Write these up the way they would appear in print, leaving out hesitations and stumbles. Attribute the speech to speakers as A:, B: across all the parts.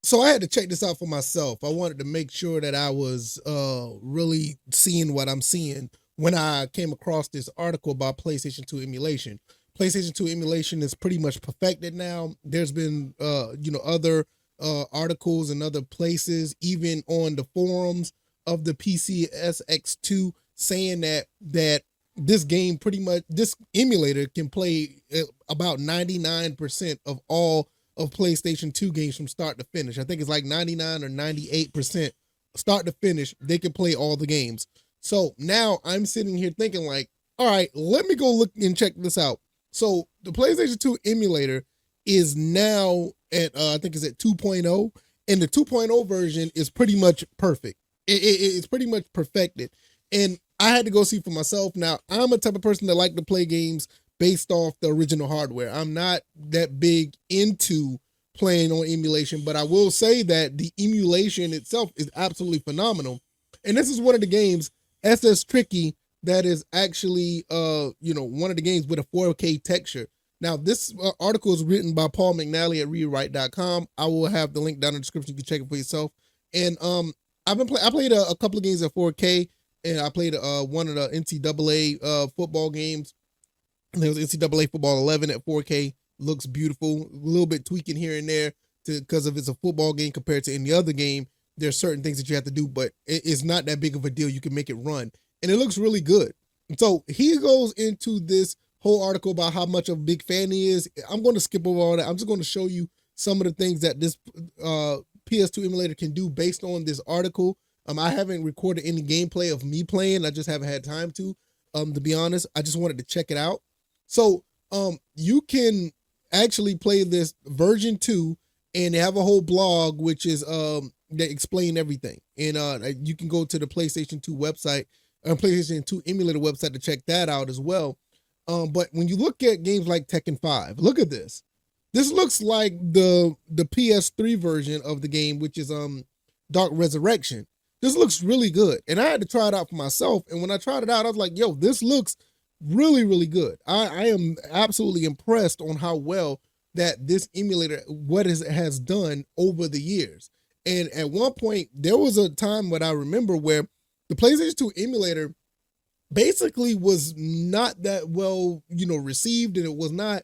A: So I had to check this out for myself. I wanted to make sure that I was really seeing what I'm seeing when I came across this article about PlayStation 2 emulation. PlayStation 2 emulation is pretty much perfected now. There's been other articles and other places, even on the forums of the PCSX2, saying that this game pretty much, this emulator can play about 99% of all of PlayStation 2 games from start to finish. I think it's like 99 or 98% start to finish. They can play all the games. So now I'm sitting here thinking like, all right, let me go look and check this out. So the PlayStation 2 emulator is now at, I think it's at 2.0, and the 2.0 version is pretty much perfect. It's pretty much perfected. And I had to go see for myself. Now, I'm a type of person that like to play games based off the original hardware. I'm not that big into playing on emulation, but I will say that the emulation itself is absolutely phenomenal. And this is one of the games, SS Tricky, that is actually one of the games with a 4K texture. Now, this article is written by Paul McNally at rewrite.com. I will have the link down in the description. You can check it for yourself. And I played a couple of games at 4K, and I played one of the NCAA football games. There was NCAA Football 11 at 4K. Looks beautiful. A little bit tweaking here and there because if it's a football game compared to any other game, there's certain things that you have to do, but it's not that big of a deal. You can make it run, and it looks really good. And so he goes into this whole article about how much of a big fan he is. I'm going to skip over all that. I'm just going to show you some of the things that this PS2 emulator can do based on this article. I haven't recorded any gameplay of me playing. I just haven't had time to be honest. I just wanted to check it out. So you can actually play this version 2, and they have a whole blog which is that explain everything. And you can go to the PlayStation 2 website, PlayStation 2 emulator website to check that out as well. But when you look at games like Tekken 5, look at this. This looks like the PS3 version of the game, which is Dark Resurrection. This looks really good. And I had to try it out for myself. And when I tried it out, I was like, yo, this looks really, really good. I am absolutely impressed on how well that this emulator, what it has done over the years. And at one point, there was a time what I remember where the PlayStation 2 emulator basically was not that well, received, and it was not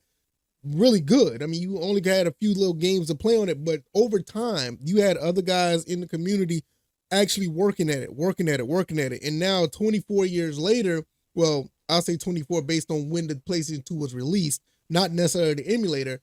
A: really good. I mean, you only had a few little games to play on it, but over time, you had other guys in the community actually working at it. And now 24 years later, well, I'll say 24 based on when the PlayStation 2 was released, not necessarily the emulator,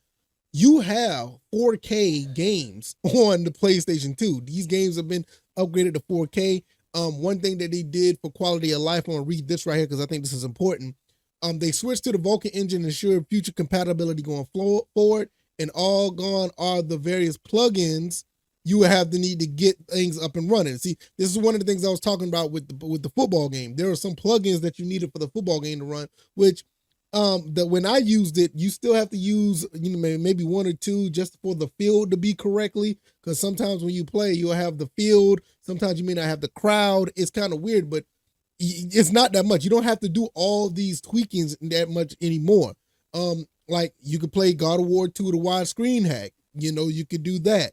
A: you have 4K games on the PlayStation 2. These games have been upgraded to 4K. One thing that they did for quality of life, I'm gonna read this right here because I think this is important. They switched to the Vulkan engine to ensure future compatibility going forward, and all gone are the various plugins you would have the need to get things up and running. See, this is one of the things I was talking about with the football game. There are some plugins that you needed for the football game to run, which that when I used it, you still have to use maybe one or two just for the field to be correctly. Because sometimes when you play, you'll have the field. Sometimes you may not have the crowd. It's kind of weird, but it's not that much. You don't have to do all these tweakings that much anymore. Like you could play God of War 2 the widescreen hack. You could do that.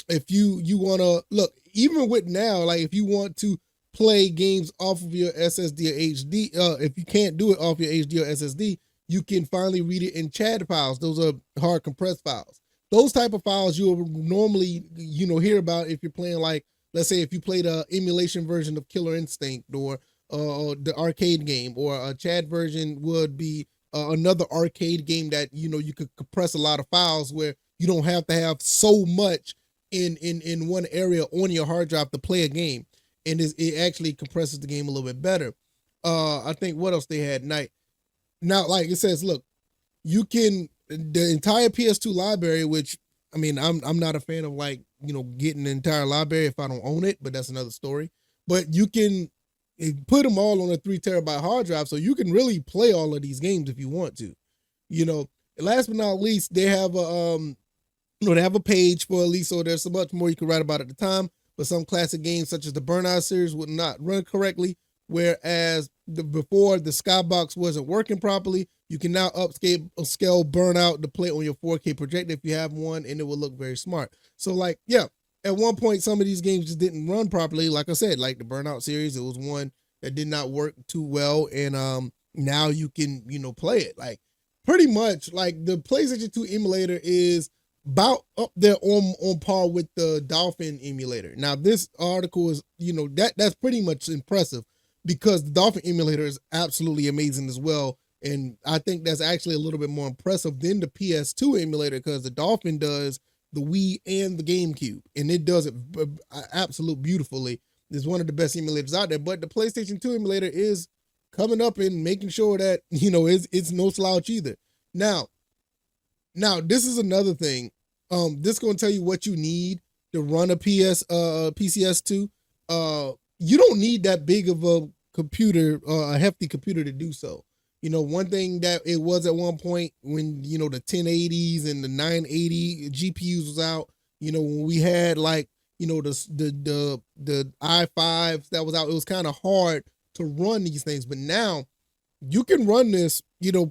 A: If you want to look, even with now, like if you want to play games off of your SSD or HD, if you can't do it off your HD or SSD, you can finally read it in CHAD files. Those are hard compressed files. Those type of files you will normally, hear about if you're playing, like, let's say if you played a emulation version of Killer Instinct or the arcade game, or a CHAD version would be another arcade game that, you could compress a lot of files where you don't have to have so much in one area on your hard drive to play a game. And it actually compresses the game a little bit better. I think what else they had now, like it says, look, you can, the entire PS2 library, which, I mean, I'm not a fan of, like, getting the entire library if I don't own it, but that's another story. But you can put them all on a 3 terabyte hard drive, so you can really play all of these games if you want to. Last but not least, they have they have a page for at least, so there's so much more you can write about at the time. But some classic games such as the Burnout series would not run correctly, whereas before the skybox wasn't working properly. You can now scale Burnout to play on your 4K projector if you have one, and it will look very smart. So like, yeah, at one point some of these games just didn't run properly. Like I said, like the Burnout series, it was one that did not work too well, and now you can play it. Like pretty much like the PlayStation 2 emulator is about up there on par with the Dolphin emulator. Now this article is that's pretty much impressive because the Dolphin emulator is absolutely amazing as well. And I think that's actually a little bit more impressive than the PS2 emulator because the Dolphin does the Wii and the GameCube, and it does it absolutely beautifully. It's one of the best emulators out there. But the PlayStation 2 emulator is coming up and making sure that it's no slouch either. Now this is another thing. This is gonna tell you what you need to run a PCS2. You don't need that big of a computer, a hefty computer to do so. One thing that it was at one point when, the 1080s and the 980 GPUs was out, when we had like, the i5s that was out, it was kind of hard to run these things. But now you can run this,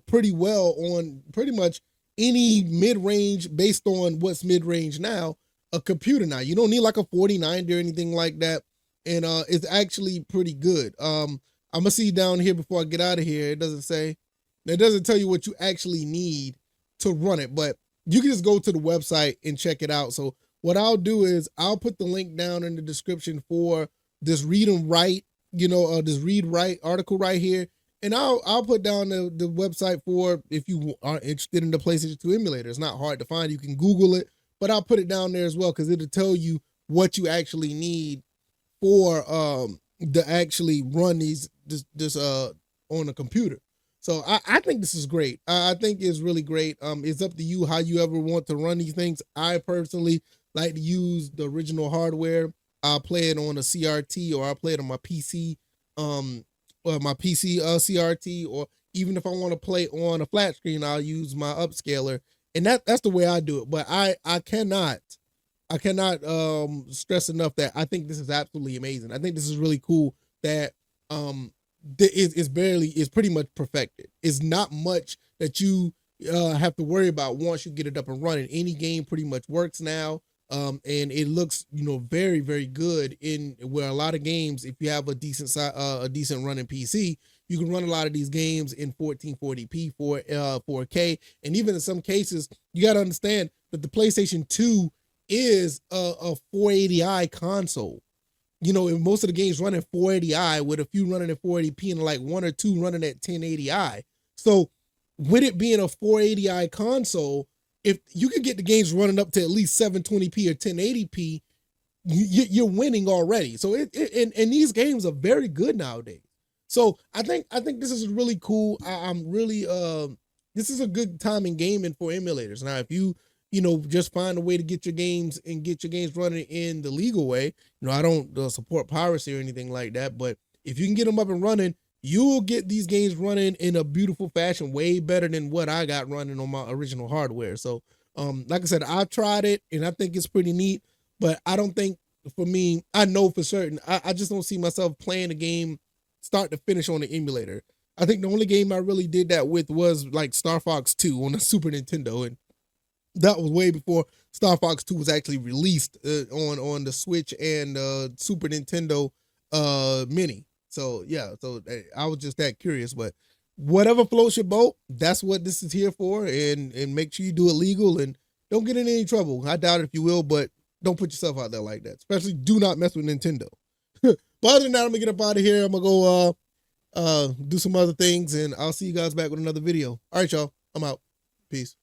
A: pretty well on pretty much any mid-range based on what's mid-range now, a computer now. You don't need like a 4090 or anything like that. And it's actually pretty good. I'm gonna see down here before I get out of here. It doesn't tell you what you actually need to run it, but you can just go to the website and check it out. So what I'll do is I'll put the link down in the description for this read and write, this read write article right here. And I'll put down the website for if you are interested in the PlayStation 2 emulator. It's not hard to find. You can Google it, but I'll put it down there as well because it'll tell you what you actually need for to actually run this on a computer. So I think this is great. I think it's really great. It's up to you how you ever want to run these things. I personally like to use the original hardware. I'll play it on a CRT or I'll play it on my PC, my PC CRT, or even if I want to play on a flat screen, I'll use my upscaler. And that's the way I do it. But I cannot stress enough that I think this is absolutely amazing. I think this is really cool that it's pretty much perfected. It's not much that you have to worry about once you get it up and running. Any game pretty much works now. And it looks, very, very good in where a lot of games, if you have a decent running PC, you can run a lot of these games in 1440p, 4K. And even in some cases, you got to understand that the PlayStation 2 is a 480i console. And most of the games run in 480i with a few running at 480p and like one or two running at 1080i. So with it being a 480i console, if you can get the games running up to at least 720p or 1080p, you're winning already. So and these games are very good nowadays. So I think this is really cool. I'm really this is a good time in gaming for emulators. Now, if you just find a way to get your games running in the legal way. I don't support piracy or anything like that, but if you can get them up and running, you'll get these games running in a beautiful fashion, way better than what I got running on my original hardware. So, like I said, I've tried it and I think it's pretty neat, but I don't think for me, I know for certain, I just don't see myself playing a game start to finish on the emulator. I think the only game I really did that with was like Star Fox 2 on the Super Nintendo, and that was way before Star Fox 2 was actually released on the Switch and Super Nintendo Mini. So yeah, so I was just that curious. But whatever floats your boat, that's what this is here for. And make sure you do it legal and don't get in any trouble. I doubt it if you will, but don't put yourself out there like that. Especially do not mess with Nintendo. But other than that, I'm gonna get up out of here. I'm gonna go do some other things, and I'll see you guys back with another video. All right, y'all. I'm out. Peace.